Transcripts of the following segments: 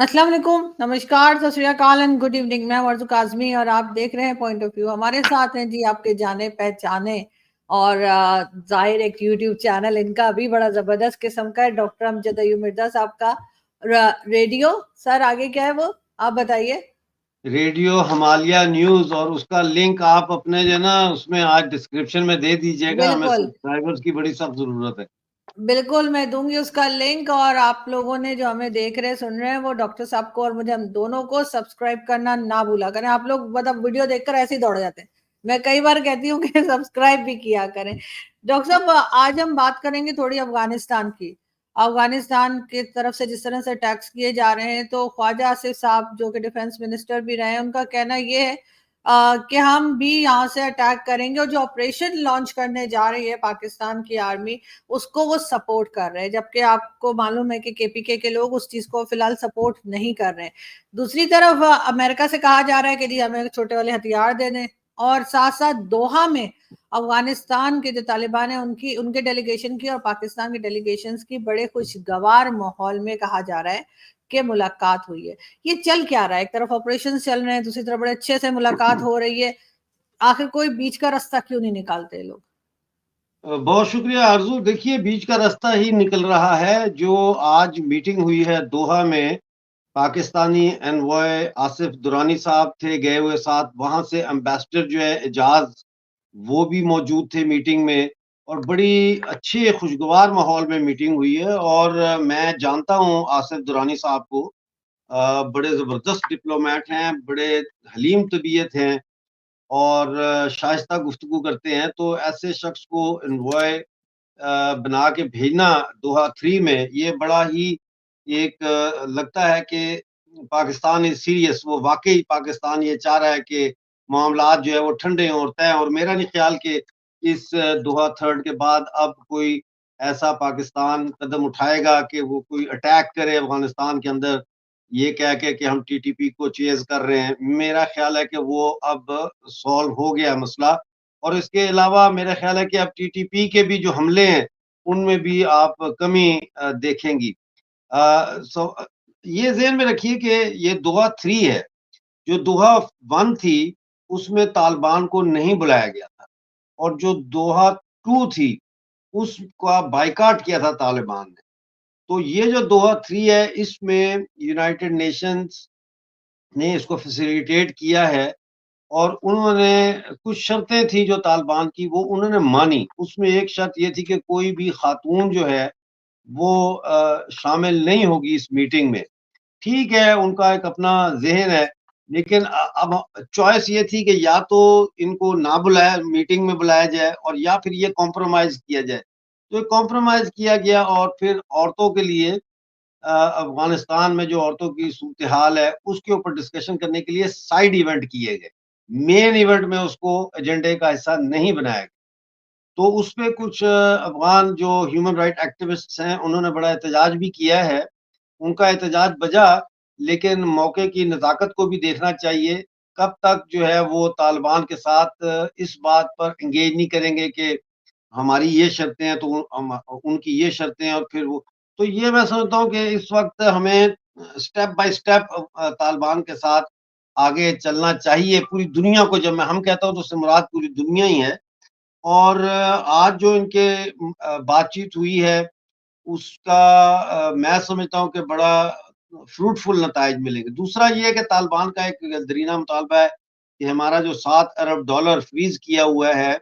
अस्सलाम वालेकुम, नमस्कार, सत श्री अकाल एंड गुड इवनिंग। मैं वर्ज़ू काज़मी और आप देख रहे हैं पॉइंट ऑफ व्यू। हमारे साथ हैं जी आपके जाने-पहचाने और ज़ाहिर एक यूट्यूब चैनल इनका भी बड़ा ज़बरदस्त किस्म का है, डॉक्टर अमजद अय्यूब मिर्ज़ा साहब का रेडियो। सर आगे क्या है वो? आप बताइए। रेडियो हिमालय न्यूज़ और उसका लिंक आप अपने जो है ना उसमें आज डिस्क्रिप्शन में दे दीजिएगा, हमें बिल्कुल। सब्सक्राइबर्स की बड़ी सख्त ज़रूरत है। बिल्कुल, मैं दूँगी उसका लिंक और आप लोगों ने जो हमें देख रहे हैं, सुन रहे हैं, वो डॉक्टर साहब को और मुझे हम दोनों को सब्सक्राइब करना ना भूला करें। आप लोग मतलब वीडियो देखकर ऐसे ही दौड़ जाते हैं। मैं कई बार कहती हूँ कि सब्सक्राइब भी किया करें। डॉक्टर साहब आज हम बात करेंगे थोड़ी अफ़गानिस्तान की। अफ़गानिस्तान की तरफ से जिस तरह से अटैक्स किए जा रहे हैं, तो ख्वाजा आसिफ साहब जो कि डिफेंस मिनिस्टर भी रहे हैं, उनका कहना ये है कि हम भी यहाँ से अटैक करेंगे और जो ऑपरेशन लॉन्च करने जा रही है पाकिस्तान की आर्मी उसको वो सपोर्ट कर रहे हैं, जबकि आपको मालूम है कि केपीके के लोग उस चीज को फिलहाल सपोर्ट नहीं कर रहे हैं। दूसरी तरफ अमेरिका से कहा जा रहा है कि जी हमें छोटे वाले हथियार दे दें और साथ साथ दोहा में अफगानिस्तान के जो तालिबान है उनकी उनके डेलीगेशन की और पाकिस्तान के डेलीगेशन की बड़े खुशगवार माहौल में कहा जा रहा है कि मुलाकात हुई है। ये चल क्या रहा है? एक तरफ ऑपरेशन चल रहे हैं, दूसरी तरफ बड़े अच्छे से मुलाकात हो रही है। आखिर कोई बीच का रास्ता क्यों नहीं निकालते लोग? बहुत शुक्रिया आरज़ू। देखिए, बीच का रास्ता ही निकल रहा है। जो आज मीटिंग हुई है दोहा में, पाकिस्तानी एनवॉय आसिफ दुरानी साहब थे गए हुए साथ, वहाँ से एम्बेसडर जो है एजाज, वो भी मौजूद थे मीटिंग में और बड़ी अच्छे खुशगवार माहौल में मीटिंग हुई है। और मैं जानता हूँ आसिफ दुरानी साहब को, बड़े ज़बरदस्त डिप्लोमेट हैं, बड़े हलीम तबीयत हैं और शाइस्ता गुफ्तगू करते हैं। तो ऐसे शख्स को एनवॉय बना के भेजना दोहा 3 में, ये बड़ा ही एक लगता है कि पाकिस्तान इज़ सीरियस। वो वाक़ई पाकिस्तान ये चाह रहा है कि मामलात जो है वो ठंडे हों और तय हों। और मेरा नहीं ख़्याल कि इस दोहा 3 के बाद अब कोई ऐसा पाकिस्तान कदम उठाएगा कि वो कोई अटैक करे अफ़गानिस्तान के अंदर, ये कह के कि हम टीटीपी को चेज़ कर रहे हैं। मेरा ख़्याल है कि वो अब सॉल्व हो गया मसला। और इसके अलावा मेरा ख़्याल है कि अब टीटीपी के भी जो हमले हैं, उनमें भी आप कमी देखेंगी। ये ज़हन में रखिए कि ये दोहा 3 है। जो दोहा 1 थी, उसमें तालिबान को नहीं बुलाया गया था और जो दोहा 2 थी, उसका बायकॉट किया था तालिबान ने। तो ये जो दोहा 3 है, इसमें यूनाइटेड नेशंस ने इसको फैसिलिटेट किया है और उन्होंने कुछ शर्तें थी जो तालिबान की, वो उन्होंने मानी। उसमें एक शर्त ये थी कि कोई भी खातून जो है वो शामिल नहीं होगी इस मीटिंग में। ठीक है, उनका एक अपना ज़हन है, लेकिन अब चॉइस ये थी कि या तो इनको ना बुलाया मीटिंग में बुलाया जाए और या फिर ये कॉम्प्रोमाइज़ किया जाए। तो कॉम्प्रोमाइज़ किया गया और फिर औरतों के लिए अफ़गानिस्तान में जो औरतों की सूरत-ए-हाल है, उसके ऊपर डिस्कशन करने के लिए साइड इवेंट किए गए। मेन इवेंट में उसको एजेंडे का हिस्सा नहीं बनाया गया। तो उसपे कुछ अफ़गान जो ह्यूमन राइट एक्टिविस्ट्स हैं, उन्होंने बड़ा एहतजाज भी किया है। उनका एहतजाज बजा, लेकिन मौके की नज़ाकत को भी देखना चाहिए। कब तक जो है वो तालिबान के साथ इस बात पर एंगेज नहीं करेंगे कि हमारी ये शर्तें हैं, तो उनकी ये शर्तें हैं और फिर वो। तो ये मैं समझता हूँ कि इस वक़्त हमें स्टेप बाय स्टेप तालिबान के साथ आगे चलना चाहिए। पूरी दुनिया को, जब मैं हम कहता हूँ तो उससे मुराद पूरी दुनिया ही है। और आज जो इनके बातचीत हुई है, उसका मैं समझता हूँ कि बड़ा फ्रूटफुल नताइज मिलेंगे। दूसरा ये है कि तालिबान का एक दरीना मुतालबा है कि हमारा जो $7 अरब फ्रीज़ किया हुआ है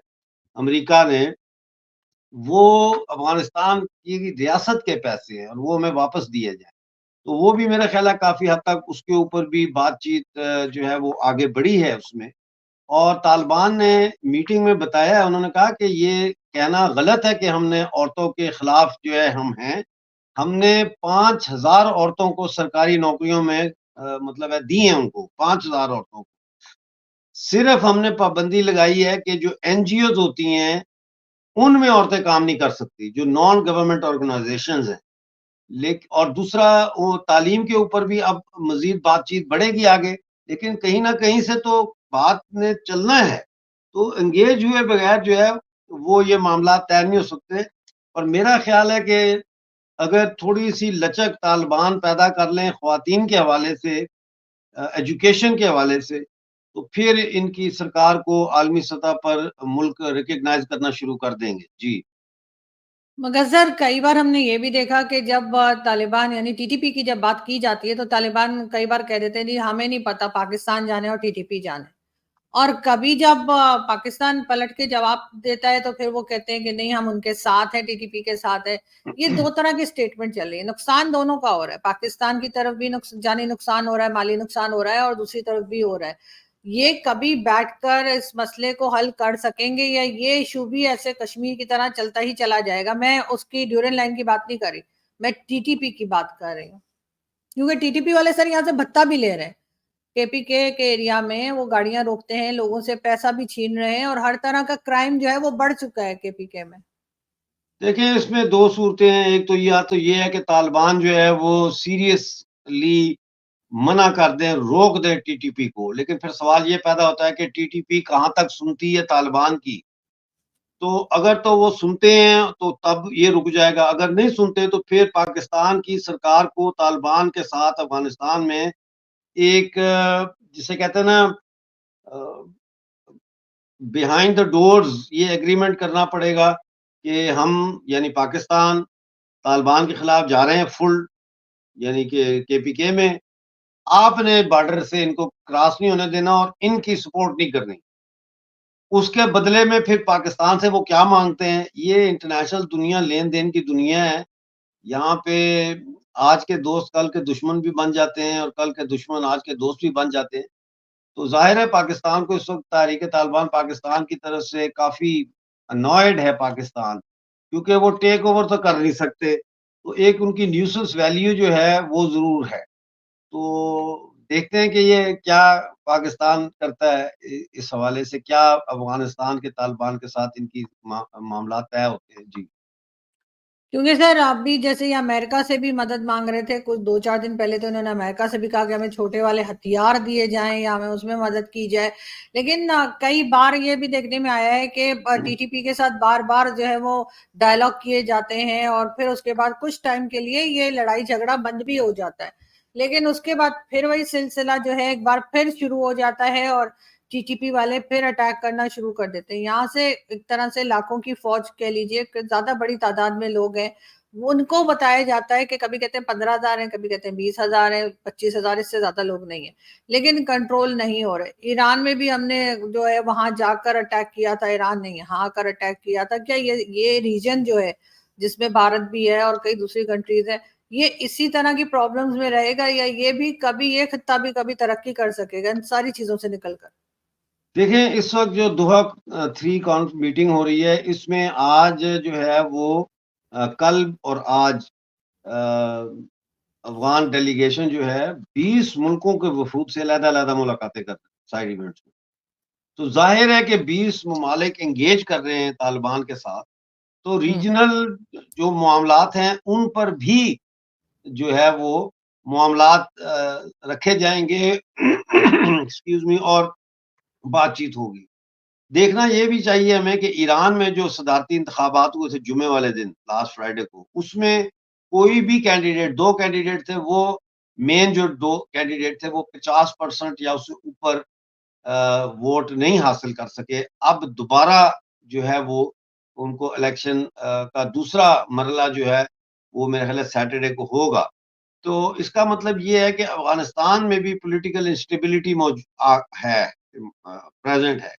अमेरिका ने, वो अफ़गानिस्तान की रियासत के पैसे हैं और वो हमें वापस दिए जाएँ। तो वो भी मेरा ख़्याल है काफ़ी हद तक उसके ऊपर भी बातचीत जो है वो आगे बढ़ी है उसमें। और तालिबान ने मीटिंग में बताया, उन्होंने कहा कि ये कहना गलत है कि हमने औरतों के खिलाफ जो है हम हैं। हमने 5,000 औरतों को सरकारी नौकरियों में मतलब है दी हैं उनको, 5,000 औरतों को। सिर्फ़ हमने पाबंदी लगाई है कि जो एनजीओज़ होती हैं, उनमें औरतें काम नहीं कर सकती, जो नॉन गवर्नमेंट ऑर्गनाइज़ेशंस हैं। और दूसरा, वो तालीम के ऊपर भी अब मज़ीद बातचीत बढ़ेगी आगे, लेकिन कहीं न कहीं से तो बात ने चलना है। तो एंगेज हुए बगैर जो है वो ये मामला तय नहीं हो सकते। और मेरा ख़्याल है कि अगर थोड़ी-सी लचक तालिबान पैदा कर लें ख़वातीन के हवाले से, एजुकेशन के हवाले से, तो फिर इनकी सरकार को आलमी सतह पर मुल्क रिकॉग्नाइज़ करना शुरू कर देंगे। जी। मगर सर कई बार हमने ये भी देखा कि जब तालिबान यानी टीटीपी की जब बात की जाती है तो तालिबान कई बार कह देते हैं जी हमें नहीं पता पाकिस्तान जाने और टीटीपी जाने। और कभी जब पाकिस्तान पलट के जवाब देता है तो फिर वो कहते हैं कि नहीं हम उनके साथ हैं, टीटीपी के साथ है। ये 2 तरह की स्टेटमेंट चल रही है। नुकसान दोनों का हो रहा है। पाकिस्तान की तरफ भी जानी नुकसान हो रहा है, माली नुकसान हो रहा है और दूसरी तरफ भी हो रहा है। ये कभी बैठकर इस मसले को हल कर सकेंगे या ये इश्यू भी ऐसे कश्मीर की तरह चलता ही चला जाएगा? मैं उसकी ड्यूरेंट लाइन की बात नहीं कर रही, मैं टीटीपी की बात कर रही हूँ। क्योंकि टीटीपी वाले सर यहाँ से भत्ता भी ले रहे हैं। केपीके के एरिया में वो गाड़ियां रोकते हैं, लोगों से पैसा भी छीन रहे हैं और हर तरह का क्राइम जो है वो बढ़ चुका है केपीके में। देखिए, इसमें 2 सूरतें हैं। एक तो या तो ये है कि तालिबान जो है वो सीरियसली मना कर दें, रोक दें टीटीपी को। लेकिन फिर सवाल ये पैदा होता है कि टीटीपी कहाँ तक सुनती है तालिबान की? तो अगर तो वो सुनते हैं तो तब ये रुक जाएगा, अगर नहीं सुनते तो फिर पाकिस्तान की सरकार को तालिबान के साथ अफ़गानिस्तान में एक जिसे कहते हैं ना अ, बिहाइंड द डोर्स ये एग्रीमेंट करना पड़ेगा कि हम यानी पाकिस्तान तालिबान के खिलाफ जा रहे हैं फुल यानी कि केपीके में, आपने बॉर्डर से इनको क्रॉस नहीं होने देना और इनकी सपोर्ट नहीं करनी। उसके बदले में फिर पाकिस्तान से वो क्या माँगते हैं, ये इंटरनेशनल दुनिया लेन-देन की दुनिया है। यहाँ पे आज के दोस्त कल के दुश्मन भी बन जाते हैं और कल के दुश्मन आज के दोस्त भी बन जाते हैं। तो ज़ाहिर है पाकिस्तान को इस वक़्त तहरीक-ए-तालिबान पाकिस्तान की तरफ से काफ़ी अनॉयड है पाकिस्तान, क्योंकि वो टेक ओवर तो कर नहीं सकते। तो एक उनकी न्यूसेंस वैल्यू जो है वो ज़रूर है। तो देखते हैं कि ये क्या पाकिस्तान करता है इस हवाले से क्या अफ़गानिस्तान के तालिबान के साथ इनकी मामलात तय होते हैं। जी। क्योंकि सर अभी जैसे ये अमेरिका से भी मदद मांग रहे थे कुछ 2-4 दिन पहले, तो इन्होंने अमेरिका से भी कहा कि हमें छोटे वाले हथियार दिए जाएं या हमें उसमें मदद की जाए। लेकिन कई बार ये भी देखने में आया है कि टीटीपी के साथ बार-बार जो है वो डायलॉग किए जाते हैं और फिर उसके बाद कुछ टाइम के लिए ये लड़ाई झगड़ा बंद भी हो जाता है। लेकिन उसके बाद फिर वही सिलसिला जो है एक बार फिर शुरू हो जाता है और टीटीपी वाले फिर अटैक करना शुरू कर देते हैं। यहाँ से एक तरह से लाखों की फौज कह लीजिए, ज्यादा बड़ी तादाद में लोग हैं, उनको बताया जाता है कि कभी कहते हैं 15,000 है, कभी कहते हैं 20,000 है, 25,000, इससे ज्यादा लोग नहीं है, लेकिन कंट्रोल नहीं हो रहे। ईरान में भी हमने जो है वहां जाकर अटैक किया था, ईरान नहीं यहाँ आकर अटैक किया था। क्या ये रीजन जो है जिसमें भारत भी है और कई दूसरी कंट्रीज है, ये इसी तरह की प्रॉब्लम्स में रहेगा या ये भी कभी ये खित्ता भी कभी तरक्की कर सकेगा इन सारी चीजों से निकलकर? देखिए, इस वक़्त जो दोहा 3 कॉन्फ मीटिंग हो रही है, इसमें आज जो है वो कल और आज अफ़गान डेलीगेशन जो है 20 मुल्कों के वफ़ूद से अलग-अलग मुलाकातें कर रहे हैं, साइड इवेंट्स में। तो ज़ाहिर है कि 20 ममालिक एंगेज कर रहे हैं तालिबान के साथ, तो हम्म। रीजनल जो मामलात हैं, उन पर भी जो है वो मामलात रखे जाएँगे एक्सक्यूज़ मी और बातचीत होगी। देखना ये भी चाहिए हमें कि ईरान में जो सदारती इंतखाबात हुए थे जुमे वाले दिन लास्ट फ्राइडे को, उसमें कोई भी कैंडिडेट 2 कैंडिडेट थे वो मेन जो 2 कैंडिडेट थे वो 50% या उससे ऊपर वोट नहीं हासिल कर सके। अब दोबारा जो है वो उनको इलेक्शन का दूसरा मरहला जो है वो मेरे ख़्याल है सैटरडे को होगा। तो इसका मतलब ये है कि अफ़गानिस्तान में भी पॉलिटिकल इंस्टेबिलिटी है प्रेज़ेंट है।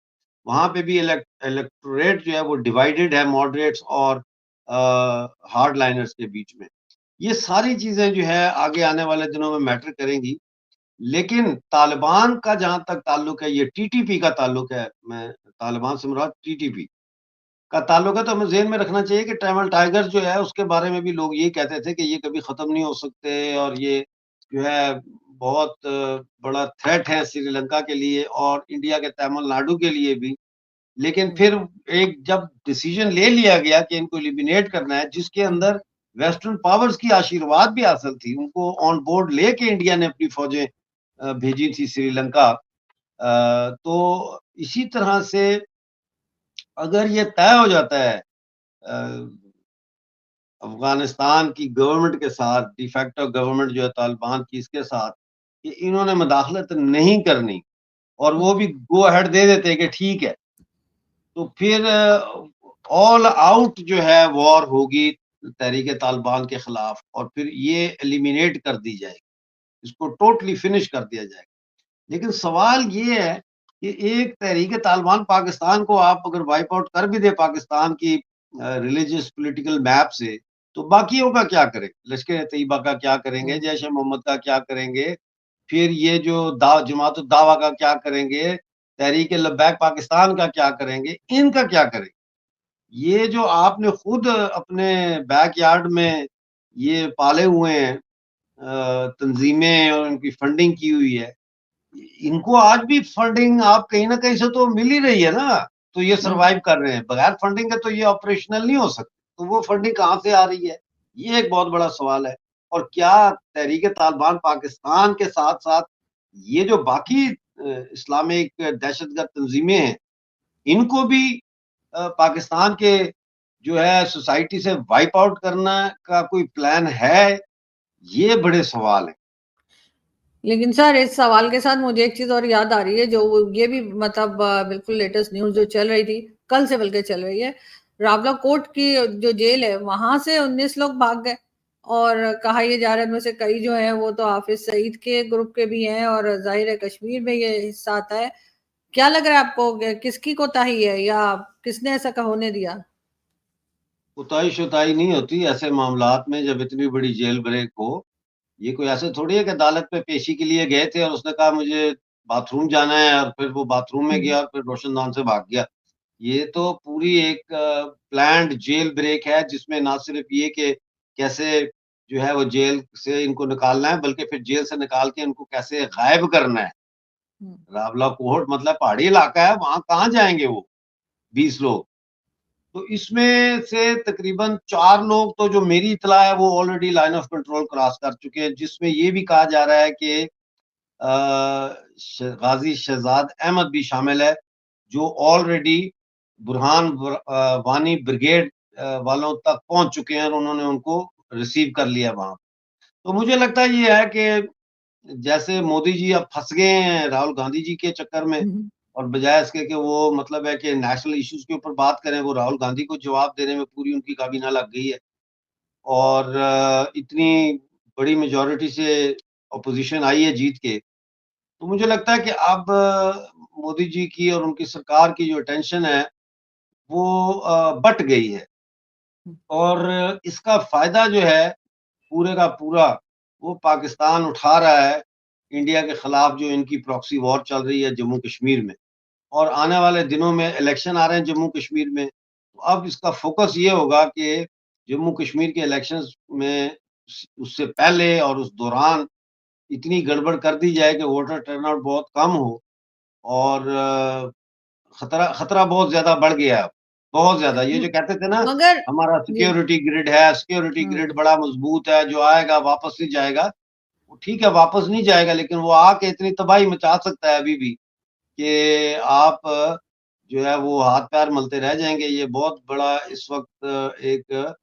वहाँ पे भी इलेक्टोरेट जो है वो डिवाइडेड है मॉडरेट्स और हार्डलाइनर्स के बीच में। ये सारी चीज़ें जो है आगे आने वाले दिनों में मैटर करेंगी। लेकिन तालिबान का जहाँ तक ताल्लुक है, ये टीटीपी का ताल्लुक है, मैं तालिबान से मुराद टीटीपी का ताल्लुक है, तो हमें ज़हन में रखना चाहिए कि टैमल टाइगर्स जो है, उसके बारे में भी लोग ये कहते थे कि ये कभी ख़त्म नहीं हो सकते और ये जो है बहुत बड़ा थ्रेट है श्रीलंका के लिए और इंडिया के तमिलनाडु के लिए भी। लेकिन हम्म। फिर एक जब डिसीज़न ले लिया गया कि इनको एलिमिनेट करना है, जिसके हम्म। अंदर वेस्टर्न पावर्स की आशीर्वाद भी हासिल थी, उनको ऑन बोर्ड लेके इंडिया ने अपनी फ़ौजें भेजी थी श्रीलंका। तो इसी तरह से अगर ये तय हो जाता है अ अफगानिस्तान की गवर्नमेंट के साथ, डिफेक्टो गवर्नमेंट जो है तालिबान की, इसके साथ कि इन्होंने मुदाखलत नहीं करनी और वो भी गो अहेड दे देते कि ठीक है, तो फिर ऑल आउट जो है वॉर होगी तहरीक तालिबान के खिलाफ और फिर ये एलिमिनेट कर दी जाएगी, इसको टोटली फिनिश कर दिया जाएगा। लेकिन सवाल ये है कि एक तहरीक तालिबान पाकिस्तान को आप अगर वाइप आउट कर भी दे पाकिस्तान की रिलीजियस पॉलिटिकल मैप से, तो बाकियों का क्या करेंगे? लश्कर तैयबा का क्या करेंगे? जैश ए मोहम्मद का क्या करेंगे? फिर ये जो जमात उद दावा का क्या करेंगे? तहरीक लब्बैक पाकिस्तान का क्या करेंगे? इनका क्या करेंगे? ये जो आपने खुद अपने बैकयार्ड में ये पाले हुए हैं तंजीमें और उनकी फंडिंग की हुई है, इनको आज भी फंडिंग आप कहीं ना कहीं से तो मिल ही रही है ना, तो ये सरवाइव कर रहे हैं। बगैर फंडिंग के तो ये ऑपरेशनल नहीं हो सकते, तो वो फंडिंग कहाँ से आ रही है, ये एक बहुत बड़ा सवाल है। और क्या तहरीक तालिबान पाकिस्तान के साथ साथ ये जो बाकी इस्लामिक दहशतगर्द तंजीमें हैं, इनको भी पाकिस्तान के जो है सोसाइटी से वाइप आउट करना का कोई प्लान है? ये बड़े सवाल हैं। लेकिन सर इस सवाल के साथ मुझे एक चीज और याद आ रही है, जो ये भी मतलब बिल्कुल लेटेस्ट न्यूज जो चल रही थी, कल से बल्कि चल रही है, रावला कोट की जो जेल है वहां से 19 लोग भाग गए और कहा यह जा रहा है उनमें से कई जो है वो तो हाफिज सईद के ग्रुप के भी हैं और जाहिर है कश्मीर में ये हिस्सा आता है। क्या लग रहा है आपको किसकी कोताही है या किसने ऐसा होने दिया? कुताई शुताई नहीं होती ऐसे मामलात में जब इतनी बड़ी जेल ब्रेक हो। ये कोई ऐसे थोड़ी है कि अदालत में पेशी के लिए गए थे और उसने कहा मुझे बाथरूम जाना है और फिर वो बाथरूम में गया और फिर रोशनदान से भाग गया। ये तो पूरी एक प्लान्ड जेल ब्रेक है जिसमें ना सिर्फ ये कि कैसे जो है वो जेल से इनको निकालना है, बल्कि फिर जेल से निकाल के इनको कैसे गायब करना है। रावला कोट मतलब पहाड़ी इलाका है, वहां कहाँ जाएंगे वो 20 लोग? तो इसमें से तकरीबन 4 लोग तो जो मेरी इत्तला है वो already line of control cross कर चुके हैं, जिसमें ये भी कहा जा रहा है कि गाजी शहजाद अहमद भी शामिल है, जो ऑलरेडी बुरहान वानी ब्रिगेड वालों तक पहुंच चुके हैं और उन्होंने उनको रिसीव कर लिया वहां। तो मुझे लगता है ये है कि जैसे मोदी जी अब फंस गए हैं राहुल गांधी जी के चक्कर में, और बजाय इसके कि वो मतलब है कि नेशनल इश्यूज के ऊपर बात करें, वो राहुल गांधी को जवाब देने में पूरी उनकी काबीना लग गई है। और इतनी बड़ी मेजोरिटी से अपोजिशन आई है जीत के, तो मुझे लगता है कि अब मोदी जी की और उनकी सरकार की जो टेंशन है वो बट गई है और इसका फायदा जो है पूरे का पूरा वो पाकिस्तान उठा रहा है इंडिया के खिलाफ, जो इनकी प्रॉक्सी वॉर चल रही है जम्मू कश्मीर में। और आने वाले दिनों में इलेक्शन आ रहे हैं जम्मू कश्मीर में, तो अब इसका फोकस ये होगा कि जम्मू कश्मीर के इलेक्शंस में उससे पहले और उस दौरान इतनी गड़बड़ कर दी जाए कि वोटर टर्नआउट बहुत कम हो और खतरा खतरा बहुत ज्यादा बढ़ गया है। बहुत ज्यादा, ये जो कहते थे ना मगर हमारा जी सिक्योरिटी ग्रिड है, सिक्योरिटी ग्रिड बड़ा मजबूत है, जो आएगा वापस नहीं जाएगा। वो ठीक है वापस नहीं जाएगा, लेकिन वो आके इतनी तबाही मचा सकता है अभी भी कि आप जो है वो हाथ पैर मलते रह जाएंगे। ये बहुत बड़ा इस वक्त एक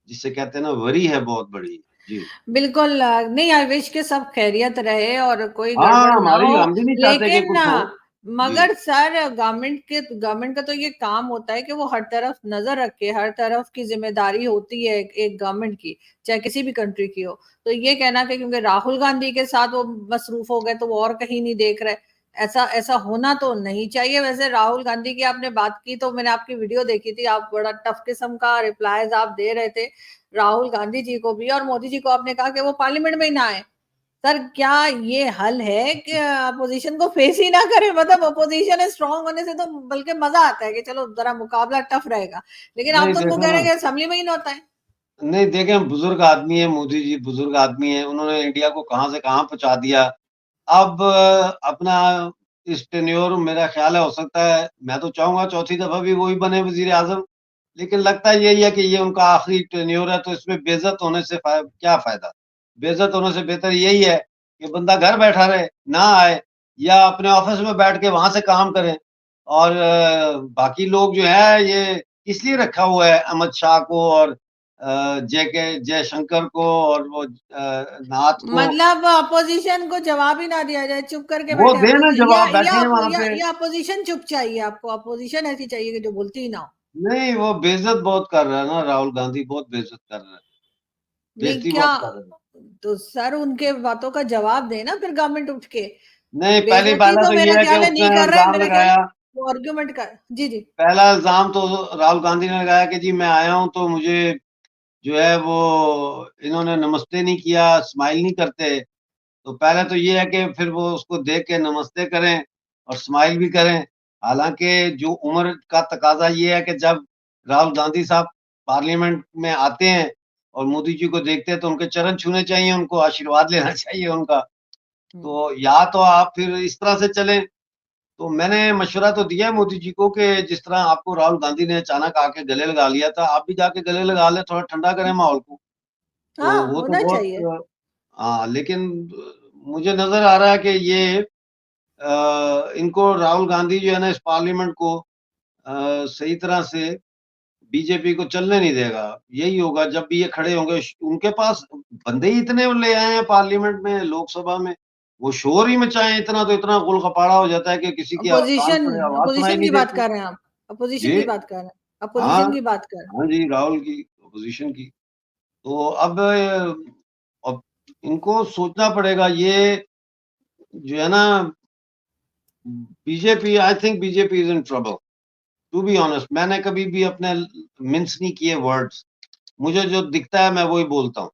जिसे कहते हैं ना वरी है बहुत बड़ी। जी बिल्कुल नहीं, आई विश के सब खैरियत रहे और कोई गड़बड़ हाँ, ना हमारी हो। हम भी नहीं चाहते कि लेकिन कुछ हो। जी मगर सर गवर्नमेंट का तो ये काम होता है कि वो हर तरफ नजर रखे, हर तरफ की जिम्मेदारी होती है एक गवर्नमेंट की, चाहे किसी भी कंट्री की हो। तो ये कहना कि क्योंकि राहुल गांधी के साथ वो मसरूफ हो गए तो वो और कहीं नहीं देख रहे, ऐसा ऐसा होना तो नहीं चाहिए। वैसे राहुल गांधी की आपने बात की तो मैंने आपकी वीडियो देखी थी, आप बड़ा टफ किस्म का रिप्लाईज आप दे रहे थे राहुल गांधी जी को भी, और मोदी जी को आपने कहा कि वो पार्लियामेंट में ही ना आए। सर क्या ये हल है कि अपोजिशन को फेस ही ना करे? मतलब अपोजिशन स्ट्रांग होने से तो बल्कि मजा आता है कि चलो जरा मुकाबला टफ रहेगा, लेकिन आप नहीं तो उनको देखो कह रहे ना, हैं कि असेंबली में ही ना होता है। नहीं देखें, बुजुर्ग आदमी है मोदी जी, बुजुर्ग आदमी है, उन्होंने इंडिया को कहाँ से कहाँ पहुंचा दिया। अब अपना इस टेन्योर मेरा ख्याल है हो सकता है, मैं तो चाहूंगा चौथी दफा भी वही बने वजीर आजम, लेकिन लगता यही है कि ये उनका आखिरी टेन्योर है, तो इसमें बेइज्जत होने से क्या फायदा? बेइज्जत होने से बेहतर यही है कि बंदा घर बैठा रहे, ना आए, या अपने ऑफिस में बैठ के वहां से काम करें। और बाकी लोग जो है ये इसलिए रखा हुआ है अमित शाह को और जयशंकर को और वो नाथ को, मतलब अपोजिशन को जवाब ही ना दिया जाए, चुप करके वो बैठे देना अपोजिशन, जवाब, बैठे हैं वहां पे। या अपोजिशन चुप चाहिए आपको? अपोजिशन ऐसी चाहिए कि जो बोलती ही ना हो। नहीं, वो बेइज्जत बहुत कर रहा है ना, राहुल गांधी बहुत बेइज्जत कर रहा है, नहीं बेइज्जती क्या? बहुत कर रहा है। तो सर उनके बातों का जवाब देना फिर गवर्नमेंट उठ के। नहीं, पहली बेइज्जती पहला तो तो मेरा ये है कि ख्याल है उसने नहीं कर रहे, इल्जाम मेरा ख्याल लगाया, वो आर्ग्यूमेंट कर। जी जी। पहला इल्जाम तो राहुल गांधी ने लगाया कि जी मैं आया हूं तो मुझे जो है वो इन्होंने नमस्ते नहीं किया, स्माइल नहीं करते। तो पहले तो ये है कि फिर वो उसको देख के नमस्ते करें और स्माइल भी करें। हालांकि जो उम्र का तकाजा ये है कि जब राहुल गांधी साहब पार्लियामेंट में आते हैं और मोदी जी को देखते हैं तो उनके चरण छूने चाहिए, उनको आशीर्वाद लेना चाहिए उनका। तो या तो आप फिर इस तरह से चलें। तो मैंने मशवरा तो दिया है मोदी जी को कि जिस तरह आपको राहुल गांधी ने अचानक आके गले लगा लिया था, आप भी जाके गले लगा लें, थोड़ा ठंडा करें माहौल को। तो हाँ वो तो होना चाहिए। बहुत हाँ, लेकिन मुझे नजर आ रहा है कि ये इनको राहुल गांधी जो है ना इस पार्लियामेंट को सही तरह से बीजेपी को चलने नहीं देगा। यही होगा जब भी ये खड़े होंगे, उनके पास बंदे ही इतने ले आए हैं पार्लियामेंट में, लोकसभा में, वो शोर ही मचाए इतना तो इतना गुलगप्पाड़ा हो जाता है कि किसी की कान अपोजिशन, पड़े आवाज सुनाई अपोजिशन नहीं की बात देती। कर रहे हैं आप? अपोजिशन जी की बात कर रहे हैं? हाँ, अपोजिशन की बात कर रहे हैं? हाँ जी, राहुल की, अपोजिशन की। तो अब इनको सोचना पड़ेगा, ये जो है ना BJP, I think BJP is in trouble, to be honest. मैंने कभी भी अपने मिन्स नहीं किए वर्ड्स, मुझे जो दिखता है मैं वही बोलता हूँ।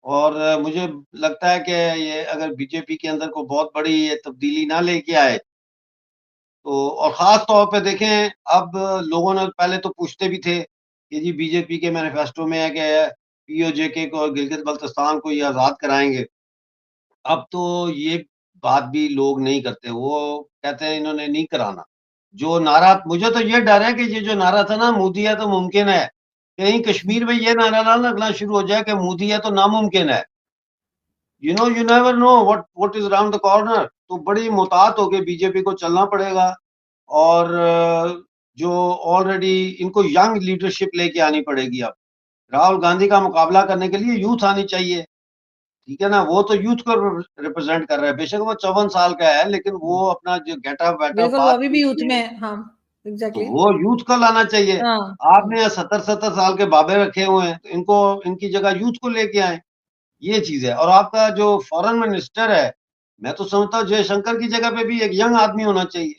और मुझे लगता है कि ये अगर बीजेपी के अंदर को बहुत बड़ी ये तब्दीली ना लेके आए तो, और खास तौर पे देखें, अब लोगों ने पहले तो पूछते भी थे कि जी बीजेपी के मैनिफेस्टो में है कि पीओजेके को और गिलगित बल्तिस्तान को ये आजाद कराएंगे। अब तो ये बात भी लोग नहीं करते, वो कहते हैं इन्होंने नहीं कराना। जो नारा, मुझे तो ये डर है कि ये जो नारा था ना, मोदी है तो मुमकिन है, कहीं कश्मीर में ये नारा ना लगना शुरू हो जाए कि मोदी है तो नामुमकिन है। You never know what is around the corner. तो बड़ी मुहतात होके बीजेपी को चलना पड़ेगा। और जो ऑलरेडी इनको यंग लीडरशिप लेके आनी पड़ेगी। अब राहुल गांधी का मुकाबला करने के लिए यूथ आनी चाहिए, ठीक है ना। वो तो यूथ को रिप्रेजेंट कर रहा है, बेशक वो 54 साल का है, लेकिन वो अपना जो गेटअप वेटअप बिल्कुल, वो बात अभी भी यूथ ये, में है। हाँ तो एग्जैक्टली। वो यूथ को लाना चाहिए। हाँ आपने यहाँ 70-70 साल के बाबे रखे हुए हैं, तो इनको, इनकी जगह यूथ को लेके आए, ये चीज है। और आपका जो फॉरेन मिनिस्टर है, मैं तो समझता हूँ जयशंकर की जगह पे भी एक यंग आदमी होना चाहिए।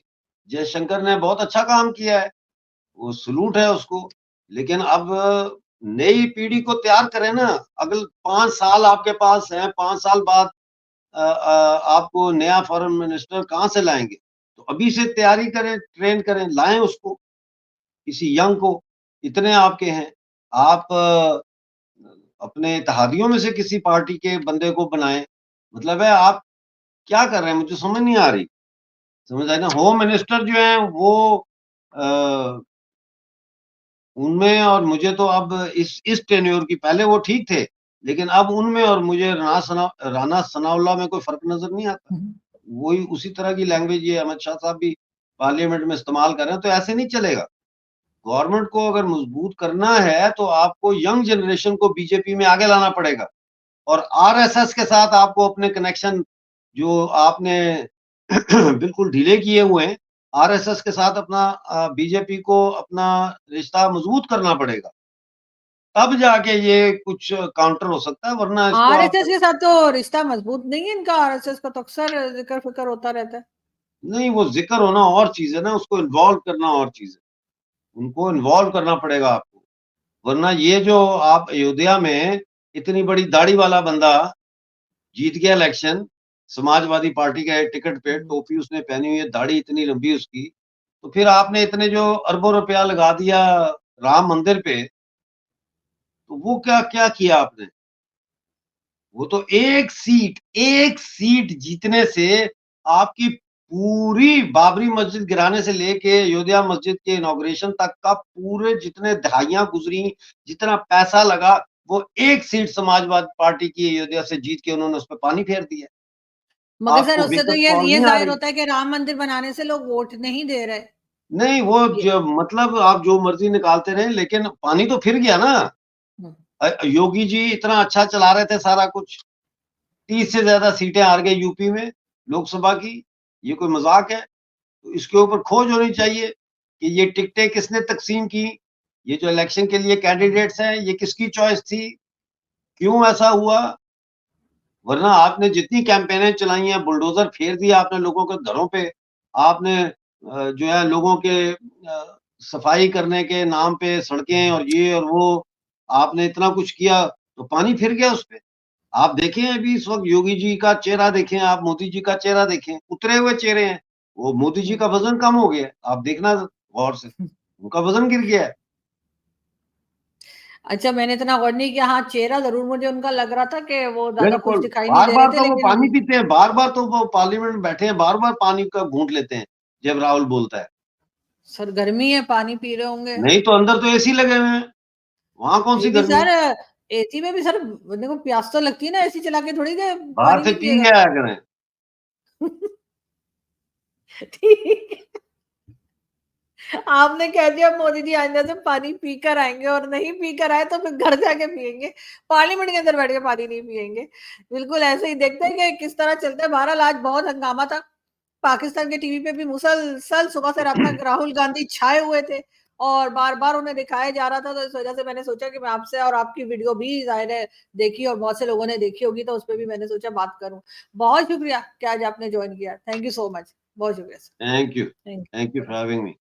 जयशंकर ने बहुत अच्छा काम किया है, वो सलूट है उसको। लेकिन अब नई पीढ़ी को तैयार करें ना। अगले 5 साल आपके पास है, 5 साल बाद आपको नया फॉरेन मिनिस्टर कहाँ से लाएंगे? तो अभी से तैयारी करें, ट्रेन करें, लाएं उसको, किसी यंग को। इतने आपके हैं, आप अपने इत्तेहादियों में से किसी पार्टी के बंदे को बनाएं। मतलब है आप क्या कर रहे हैं, मुझे समझ नहीं आ रही। समझ आई ना। होम मिनिस्टर जो है वो अ, उनमें और मुझे तो अब इस टेन्योर की, पहले वो ठीक थे, लेकिन अब उनमें और मुझे राणा सनाउल्लाह में कोई फर्क नजर नहीं आता। वही उसी तरह की लैंग्वेज ये अमित शाह साहब भी पार्लियामेंट में इस्तेमाल कर रहे हैं। तो ऐसे नहीं चलेगा। गवर्नमेंट को अगर मजबूत करना है तो आपको यंग जनरेशन को बीजेपी में आगे लाना पड़ेगा। और आरएसएस के साथ आपको अपने कनेक्शन जो आपने बिल्कुल ढीले किए हुए हैं, आरएसएस के साथ अपना बीजेपी को अपना रिश्ता मजबूत करना पड़ेगा। तब जाके ये कुछ काउंटर हो सकता है, वरना इसको आप, आरएसएस के साथ तो रिश्ता मजबूत नहीं है इनका। आरएसएस का तो अक्सर जिक्र फिक्र होता रहता है। नहीं, वो जिक्र होना और चीज है ना, उसको इन्वॉल्व करना और चीज है। उनको इन्वॉल्व करना पड़ेगा आपको। वरना ये जो आप अयोध्या में इतनी बड़ी दाढ़ी वाला बंदा जीत गया इलेक्शन, समाजवादी पार्टी का टिकट पे, टोपी उसने पहनी हुई है, दाढ़ी इतनी लंबी उसकी, तो फिर आपने इतने जो अरबों रुपया लगा दिया राम मंदिर पे, तो वो क्या क्या किया आपने? वो तो एक सीट जीतने से आपकी पूरी बाबरी मस्जिद गिराने से लेके अयोध्या मस्जिद के इनॉग्रेशन तक का पूरे जितने दहाइयां गुजरी, जितना पैसा लगा, वो एक सीट समाजवादी पार्टी की अयोध्या से जीत के उन्होंने उस पर पानी फेर दिया। मगर सर आपको उससे तो विकट कॉल ये नहीं आ जाहिर रही। होता है कि राम मंदिर बनाने से लोग वोट नहीं दे रहे। नहीं, वो ये जो मतलब आप जो मर्जी निकालते रहे, लेकिन पानी तो फिर गया ना। योगी जी इतना अच्छा चला रहे थे सारा कुछ, 30 से ज्यादा सीटें हार गए यूपी में लोकसभा की, ये कोई मजाक है? तो इसके ऊपर खोज होनी चाहिए कि ये टिकटें किसने तकसीम की, ये जो इलेक्शन के लिए कैंडिडेट्स हैं ये किसकी चॉइस थी, क्यों ऐसा हुआ? वरना आपने जितनी कैंपेनें चलाई हैं, बुलडोजर फेर दिया आपने लोगों के घरों पे, आपने जो है लोगों के सफाई करने के नाम पे सड़कें और ये और वो, आपने इतना कुछ किया, तो पानी फिर गया उस पे। आप देखें अभी इस वक़्त योगी जी का चेहरा देखें, आप मोदी जी का चेहरा देखें, उतरे हुए चेहरे हैं। वो मोदी जी का वज़न कम हो गया है, आप देखना गौर से, उनका वज़न गिर गया है। अच्छा, मैंने इतना गौर नहीं किया, हाँ, चेहरा ज़रूर मुझे उनका लग रहा था कि वो ज़्यादा खुश बिल्कुल, दिखाई नहीं दे रहे बार-बार थे, तो वो पानी लेकिन पीते हैं, बार-बार तो वो पार्लियामेंट में बैठे हैं, बार-बार पानी का घूँट लेते हैं, जब राहुल बोलता है। सर गर्मी है, पानी पी रहे होंगे। नहीं तो अंदर तो एसी लगे हुए हैं, वहाँ कौन-सी फिर भी गर्मी? सर एसी में भी सर देखो प्यास तो लगती है ना, एसी चला के थोड़ी देर बाहर पानी से नहीं पी पिएगा। के आया करें। ठीक है। आपने कह दिया मोदी जी आइंदा से पानी पी कर आएँगे और नहीं पी कर आए तो फिर घर जाके पिएँगे। पार्लियामेंट के अंदर बैठ के पानी नहीं पिएँगे। बिल्कुल ऐसे ही देखते हैं कि किस तरह चलता है। बहरहाल आज बहुत हंगामा था। पाकिस्तान के टीवी पे भी मुसलसल सुबह से रात तक राहुल गांधी छाए हुए थे और बार-बार उन्हें दिखाया जा रहा था, तो इस वजह से मैंने सोचा कि मैं आपसे और आपकी वीडियो भी ज़ाहिर है देखी और बहुत से लोगों ने देखी होगी, तो उसपे भी मैंने सोचा बात करूँ। बहुत शुक्रिया कि आज आपने जॉइन किया। Thank you so much. बहुत शुक्रिया sir. Thank you, thank thank you you. For having me.